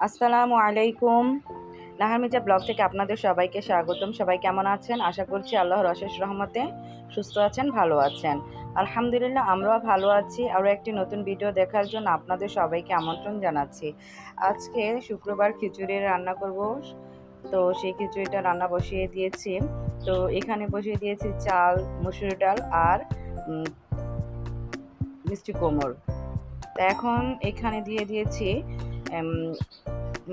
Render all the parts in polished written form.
আসসালামু আলাইকুম। নাহার মির্জা ব্লগ থেকে আপনাদের সবাইকে স্বাগতম। সবাই কেমন আছেন? আশা করছি আল্লাহর অশেষ রহমতে সুস্থ আছেন, ভালো আছেন। আলহামদুলিল্লাহ আমরাও ভালো আছি। আরও একটি নতুন ভিডিও দেখার জন্য আপনাদের সবাইকে আমন্ত্রণ জানাচ্ছি। আজকে শুক্রবার খিচুড়ি রান্না করব। তো সেই খিচুড়িটা রান্না বসিয়ে দিয়েছি। তো এখানে বসিয়ে দিয়েছি চাল, মসুর ডাল আর মিষ্টি কুমড়। তো এখন এখানে দিয়ে দিয়েছি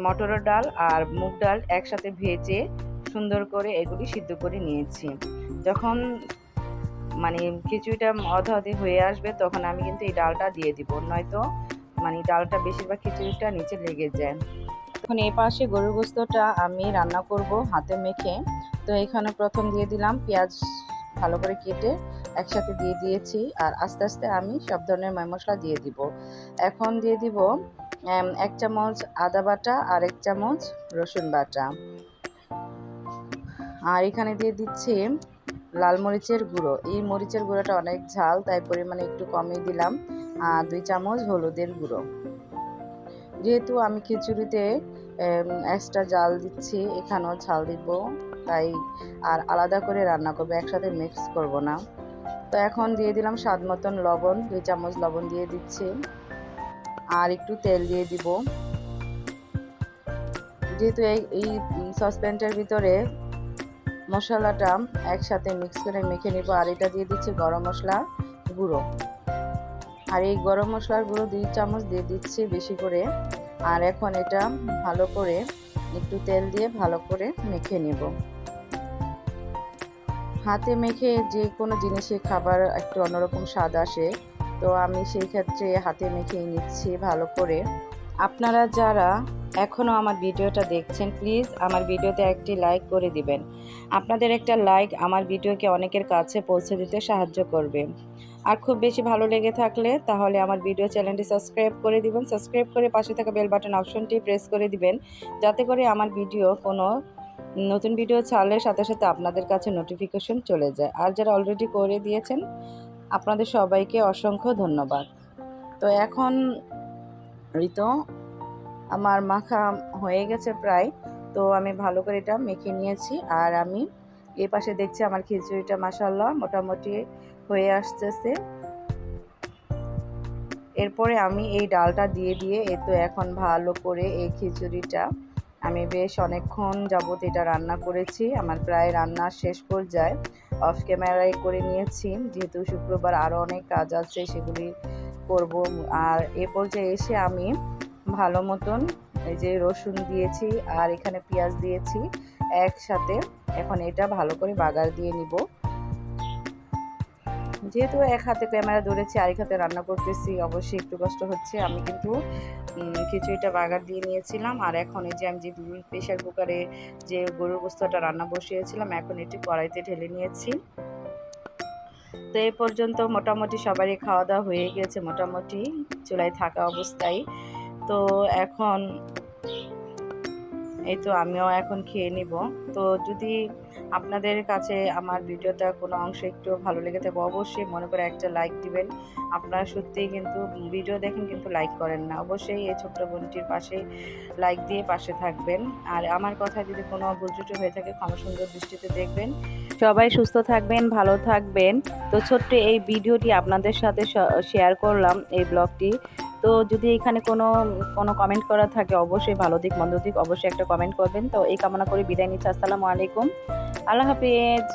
মটরের ডাল আর মুগ ডাল একসাথে ভেজে সুন্দর করে এগুলি সিদ্ধ করে নিয়েছি। যখন খিচুড়িটা অধা-অধি হয়ে আসবে তখন আমি কিন্তু এই ডালটা দিয়ে দিব, নয়তো ডালটা বেশিরভাগ খিচুড়িটা নিচে লেগে যায়। এখন এই পাশে গরুর গোস্তটা আমি রান্না করব হাতে মেখে। তো এখানে প্রথম দিয়ে দিলাম পেঁয়াজ ভালো করে কেটে একসাথে দিয়ে দিয়েছি, আর আস্তে আস্তে আমি সব ধরনের মশলা দিয়ে দিব। এখন দিয়ে দিব 1 চামচ আদা বাটা আর 1 চামচ রসুন বাটা, আর এখানে দিয়ে দিচ্ছি লাল মরিচের গুঁড়ো। এই মরিচের গুঁড়োটা অনেক ঝাল, তাই পরিমাণে একটু কমিয়ে দিলাম। আর 2 চামচ হলুদের গুঁড়ো। যেহেতু আমি খিচুড়িতে এক্সট্রা ঝাল দিচ্ছি, এখানেও ঝাল দিব, তাই আর আলাদা করে রান্না করবো, একসাথে মিক্স করব না। তো এখন দিয়ে দিলাম স্বাদ মতন লবণ, 2 চামচ লবণ দিয়ে দিচ্ছি, আর একটু তেল দিয়ে দিব। যেহেতু এই সসপ্যানটার ভিতরে মশলাটা একসাথে মিক্স করে মেখে নিব। আর এটা দিয়ে দিচ্ছি গরম মশলা গুঁড়ো, আর এই গরম মশলার গুঁড়ো 2 চামচ দিয়ে দিচ্ছি বেশি করে। আর এখন এটা ভালো করে একটু তেল দিয়ে ভালো করে মেখে নেব। হাতে মেখে যে কোনো জিনিসে খাবার একটু অন্যরকম স্বাদ আসে, তো আমি সেই ক্ষেত্রে হাতে মেখেই নিচ্ছি ভালো করে। আপনারা যারা এখনও আমার ভিডিওটা দেখছেন, প্লিজ আমার ভিডিওতে একটি লাইক করে দিবেন। আপনাদের একটা লাইক আমার ভিডিওকে অনেকের কাছে পৌঁছে দিতে সাহায্য করবে। আর খুব বেশি ভালো লেগে থাকলে তাহলে আমার ভিডিও চ্যানেলটি সাবস্ক্রাইব করে দিবেন। সাবস্ক্রাইব করে পাশে থাকা বেল বাটন অপশনটি প্রেস করে দিবেন, যাতে করে আমার কোনো নতুন ভিডিও ছাড়লে সাথে সাথে আপনাদের কাছে নোটিফিকেশন চলে যায়। আর যারা অলরেডি করে দিয়েছেন, আপনাদের সবাইকে অসংখ্য ধন্যবাদ। তো এখন এই তো আমার মাখা হয়ে গেছে প্রায়। তো আমি ভালো করে এটা মেখে নিয়েছি, আর আমি এই পাশে দেখছি আমার খিচুড়িটা মাশাআল্লাহ মোটামুটি হয়ে আসতেছে। এরপরে আমি এই ডালটা দিয়ে এই তো এখন ভালো করে এই খিচুড়িটা আমি বেশ অনেকক্ষণ যাবত এটা রান্না করেছি। আমার প্রায় রান্নার শেষ পর্যায়ে, অফ ক্যামেরায় করে নিয়েছি, যেহেতু শুক্রবার আরও অনেক কাজ আছে সেগুলি করব। আর এ পর্যায়ে এসে আমি ভালো মতন এই যে রসুন দিয়েছি আর এখানে পেঁয়াজ দিয়েছি একসাথে। এখন এটা ভালো করে বাগার দিয়ে নিব। যেহেতু এক হাতে ক্যামেরা ধরেছি, আরেক হাতে রান্না করতেছি, অবশ্যই একটু কষ্ট হচ্ছে। আমি কিন্তু খিচুড়িটা বাগার দিয়ে নিয়েছিলাম, আর এখন এই যে আমি যে প্রেশার কুকারে যে গরুর গোস্তটা রান্না বসিয়েছিলাম, এখন এটি কড়াইতে ঢেলে নিয়েছি। তো এই পর্যন্ত মোটামুটি সবারই খাওয়া দাওয়া হয়ে গেছে, মোটামুটি চুলায় থাকা অবস্থায়। তো এখন এই তো আমিও এখন খেয়ে নিব। তো যদি আপনাদের কাছে আমার ভিডিওটা কোনো অংশ একটু ভালো লেগে থাকে, অবশ্যই মনে করে একটা লাইক দিবেন। আপনারা সত্যিই কিন্তু ভিডিও দেখেন কিন্তু লাইক করেন না। অবশ্যই এই ছোট্ট বোনটির পাশে লাইক দিয়ে পাশে থাকবেন। আর আমার কথা যদি কোনো ভুল ত্রুটি হয়ে থাকে ক্ষমা সুন্দর দৃষ্টিতে দেখবেন। সবাই সুস্থ থাকবেন, ভালো থাকবেন। তো ছোট্ট এই ভিডিওটি আপনাদের সাথে শেয়ার করলাম, এই ব্লগটি। তো যদি এখানে কোনো কমেন্ট করা থাকে, অবশ্যই ভালো দিক মন্দ দিক অবশ্যই একটা কমেন্ট করবেন। তো এই কামনা করে বিদায় নিচ্ছি। আসসালামু আলাইকুম, আল্লাহ হাফেজ।